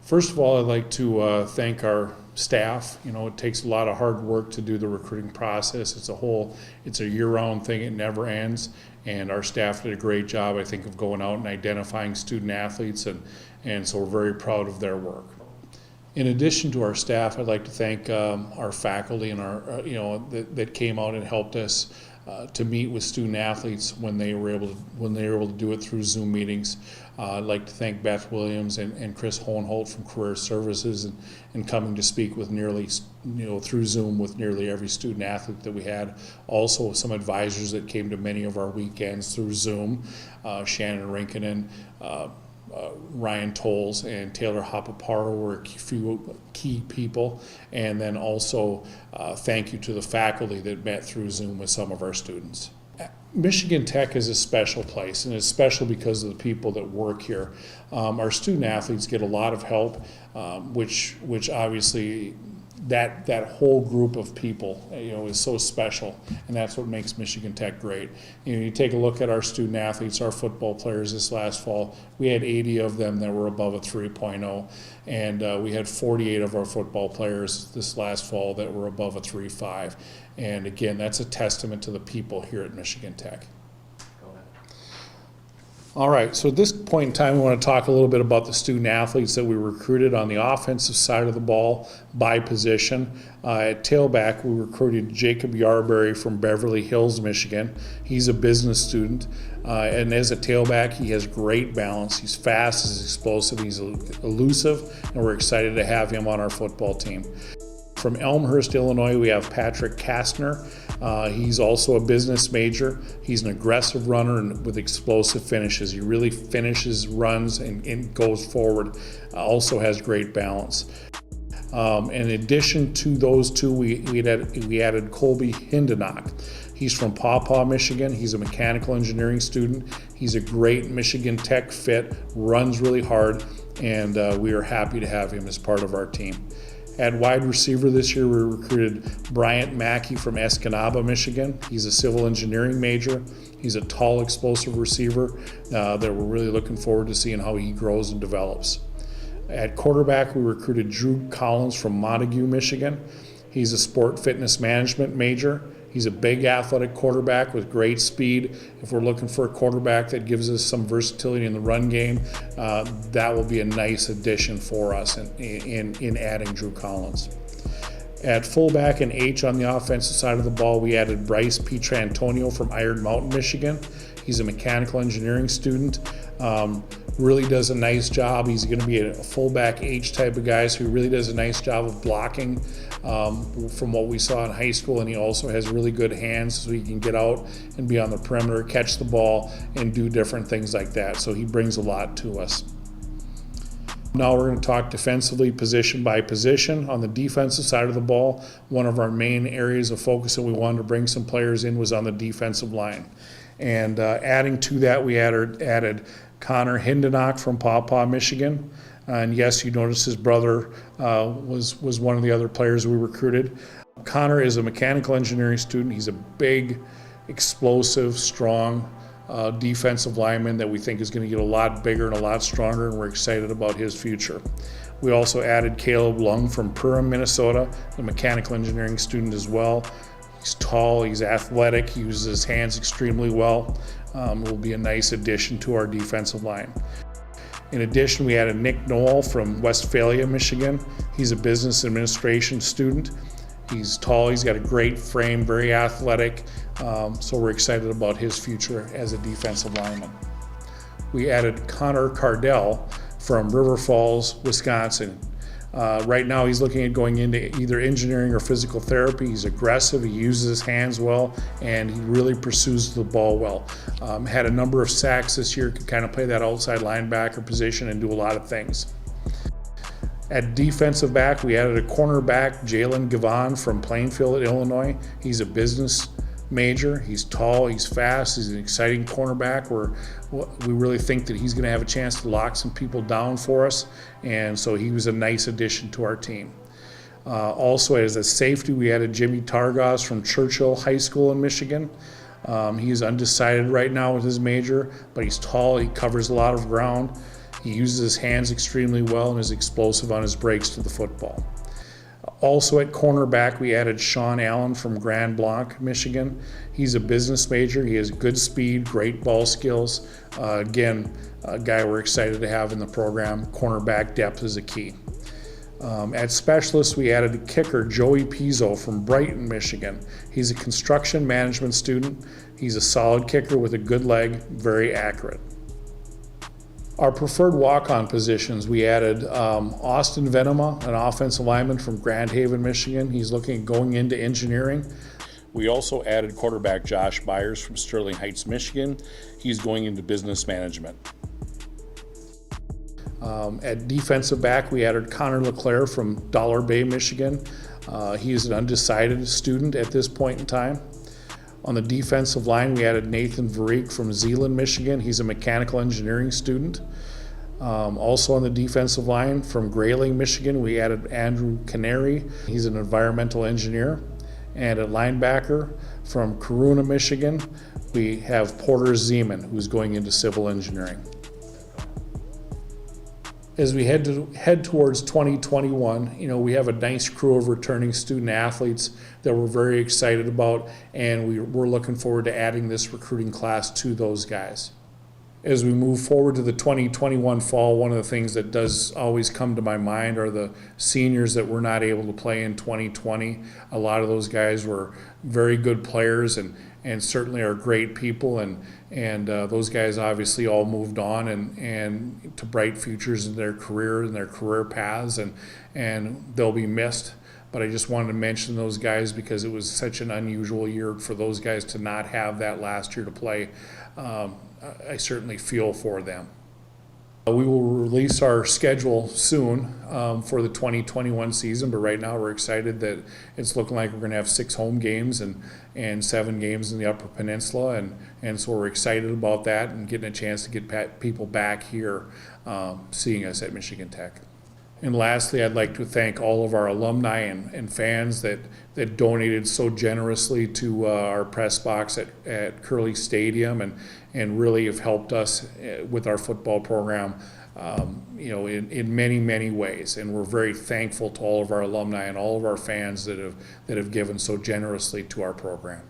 First of all, I'd like to thank our staff. You know, it takes a lot of hard work to do the recruiting process. It's a year-round thing. It never ends. And our staff did a great job, I think, of going out and identifying student athletes, and so we're very proud of their work. In addition to our staff, I'd like to thank our faculty and our, that came out and helped us to meet with student athletes when they were able to do it through Zoom meetings. I'd like to thank Beth Williams and Chris Hohenholt from Career Services and coming to speak with through Zoom with nearly every student athlete that we had. Also, some advisors that came to many of our weekends through Zoom, Shannon Rinkinen, Ryan Tolles and Taylor Hapaparo were a few key people, and then also thank you to the faculty that met through Zoom with some of our students. Michigan Tech is a special place, and it's special because of the people that work here. Our student athletes get a lot of help, which obviously that whole group of people, is so special, and that's what makes Michigan Tech great. You take a look at our student athletes, our football players this last fall. We had 80 of them that were above a 3.0, and we had 48 of our football players this last fall that were above a 3.5. And again, that's a testament to the people here at Michigan Tech. All right, so at this point in time, we want to talk a little bit about the student athletes that we recruited on the offensive side of the ball by position. At tailback, we recruited Jacob Yarberry from Beverly Hills, Michigan. He's a business student, and as a tailback, he has great balance. He's fast, he's explosive, he's elusive, and we're excited to have him on our football team. From Elmhurst, Illinois, we have Patrick Kastner. He's also a business major. He's an aggressive runner and with explosive finishes. He really finishes runs and goes forward. Also has great balance. In addition to those two, we added Colby Hindenach. He's from Paw Paw, Michigan. He's a mechanical engineering student. He's a great Michigan Tech fit, runs really hard, and we are happy to have him as part of our team. At wide receiver this year, we recruited Bryant Mackey from Escanaba, Michigan. He's a civil engineering major. He's a tall, explosive receiver that we're really looking forward to seeing how he grows and develops. At quarterback, we recruited Drew Collins from Montague, Michigan. He's a sport fitness management major. He's a big athletic quarterback with great speed. If we're looking for a quarterback that gives us some versatility in the run game, that will be a nice addition for us in adding Drew Collins. At fullback and H on the offensive side of the ball, we added Bryce Pietrantonio from Iron Mountain, Michigan. He's a mechanical engineering student. Really does a nice job. He's going to be a fullback H type of guy, so he really does a nice job of blocking from what we saw in high school, and he also has really good hands, so he can get out and be on the perimeter, catch the ball, and do different things like that. So he brings a lot to us. Now we're going to talk defensively, position by position. On the defensive side of the ball, one of our main areas of focus that we wanted to bring some players in was on the defensive line. And adding to that, we added Connor Hindenach from Paw Paw, Michigan. And yes, you notice his brother was one of the other players we recruited. Connor is a mechanical engineering student. He's a big, explosive, strong defensive lineman that we think is going to get a lot bigger and a lot stronger, and we're excited about his future. We also added Caleb Lung from Perham, Minnesota, a mechanical engineering student as well. He's tall, he's athletic, he uses his hands extremely well. Will be a nice addition to our defensive line. In addition, we added Nick Knoll from Westphalia, Michigan. He's a business administration student. He's tall, he's got a great frame, very athletic, so we're excited about his future as a defensive lineman. We added Connor Cardell from River Falls, Wisconsin. Right now he's looking at going into either engineering or physical therapy. He's aggressive, he uses his hands well, and he really pursues the ball well. Had a number of sacks this year, could kind of play that outside linebacker position and do a lot of things. At defensive back, we added a cornerback, Jalen Gavon from Plainfield, Illinois. He's a business major. He's tall, he's fast, he's an exciting cornerback. We really think that he's going to have a chance to lock some people down for us, and so he was a nice addition to our team. Also, as a safety, we added Jimmy Targos from Churchill High School in Michigan. He's undecided right now with his major, but he's tall, he covers a lot of ground. He uses his hands extremely well and is explosive on his breaks to the football. Also at cornerback, we added Sean Allen from Grand Blanc, Michigan. He's a business major. He has good speed, great ball skills. Again, a guy we're excited to have in the program. Cornerback depth is a key. At specialist, we added a kicker, Joey Pizzo from Brighton, Michigan. He's a construction management student. He's a solid kicker with a good leg, very accurate. Our preferred walk-on positions, we added Austin Venema, an offensive lineman from Grand Haven, Michigan. He's looking at going into engineering. We also added quarterback Josh Byers from Sterling Heights, Michigan. He's going into business management. At defensive back, we added Connor LeClaire from Dollar Bay, Michigan. He is an undecided student at this point in time. On the defensive line, we added Nathan Varik from Zeeland, Michigan. He's a mechanical engineering student. Also on the defensive line from Grayling, Michigan, we added Andrew Canary. He's an environmental engineer. And at linebacker from Corunna, Michigan, we have Porter Zeman, who's going into civil engineering. As we head towards 2021, we have a nice crew of returning student athletes that we're very excited about, and we're looking forward to adding this recruiting class to those guys. As we move forward to the 2021 fall, one of the things that does always come to my mind are the seniors that were not able to play in 2020. A lot of those guys were very good players and certainly are great people, and those guys obviously all moved on and to bright futures in their career and their career paths, and they'll be missed. But I just wanted to mention those guys because it was such an unusual year for those guys to not have that last year to play. I certainly feel for them. We will release our schedule soon for the 2021 season, but right now we're excited that it's looking like we're going to have 6 home games and 7 games in the Upper Peninsula, and so we're excited about that and getting a chance to get people back here seeing us at Michigan Tech. And lastly, I'd like to thank all of our alumni and fans that donated so generously to our press box at Curley Stadium and really have helped us with our football program in many, many ways. And we're very thankful to all of our alumni and all of our fans that have given so generously to our program.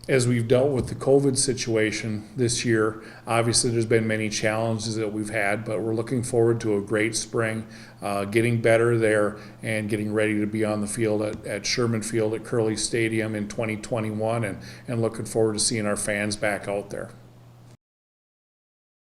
As we've dealt with the COVID situation this year, obviously there's been many challenges that we've had, but we're looking forward to a great spring, getting better there and getting ready to be on the field at Sherman Field at Curley Stadium in 2021 and looking forward to seeing our fans back out there.